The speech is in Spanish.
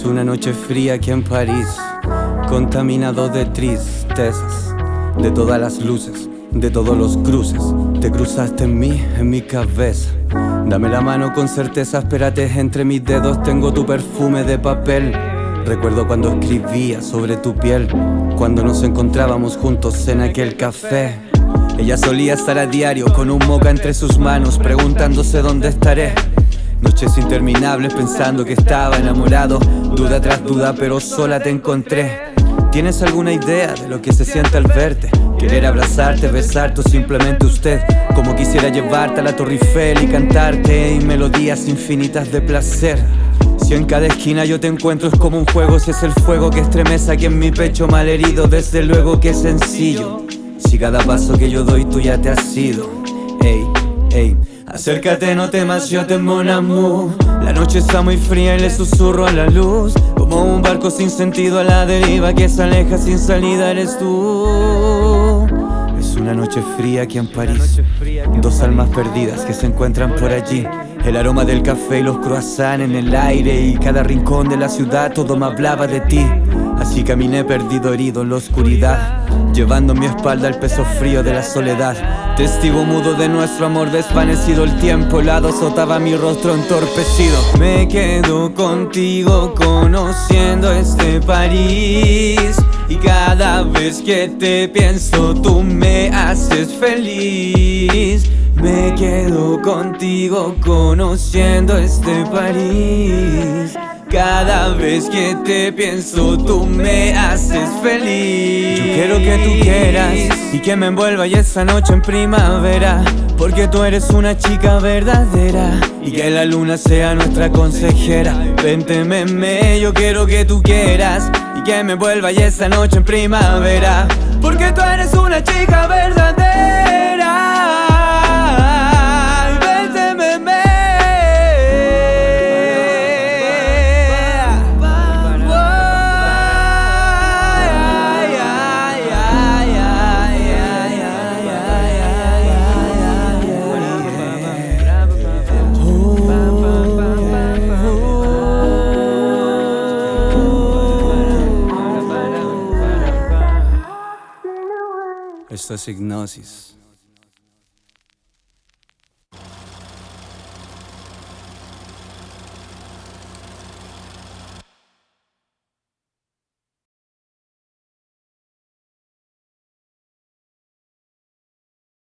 Es una noche fría aquí en París, contaminado de tristezas, de todas las luces, de todos los cruces. Te cruzaste en mi cabeza. Dame la mano con certeza, espérate, entre mis dedos tengo tu perfume de papel. Recuerdo cuando escribía sobre tu piel, cuando nos encontrábamos juntos en aquel café. Ella solía estar a diario con un moca entre sus manos, preguntándose dónde estaré. Noches interminables pensando que estaba enamorado, duda tras duda pero sola te encontré. ¿Tienes alguna idea de lo que se siente al verte? Querer abrazarte, besarte o simplemente usted. Como quisiera llevarte a la Torre Eiffel y cantarte en melodías infinitas de placer. Si en cada esquina yo te encuentro es como un juego, si es el fuego que estremece aquí en mi pecho malherido, desde luego que es sencillo. Si cada paso que yo doy tú ya te has ido. Ey, ey, acércate, no temas, yo te mon amour. La noche está muy fría y le susurro a la luz, como un barco sin sentido a la deriva que se aleja sin salida eres tú. Es una noche fría aquí en París, dos almas perdidas que se encuentran por allí. El aroma del café y los croissants en el aire, y cada rincón de la ciudad todo me hablaba de ti. Así caminé perdido, herido en la oscuridad, llevando en mi espalda el peso frío de la soledad. Testigo mudo de nuestro amor desvanecido, el tiempo helado azotaba mi rostro entorpecido. Me quedo contigo conociendo este París, y cada vez que te pienso tú me haces feliz. Me quedo contigo conociendo este París. Cada vez que te pienso tú me haces feliz. Yo quiero que tú quieras y que me envuelva y esa noche en primavera, porque tú eres una chica verdadera y que la luna sea nuestra consejera. Vente, meme, yo quiero que tú quieras y que me envuelva y esa noche en primavera, porque tú eres una chica verdadera. Esto es hipnosis.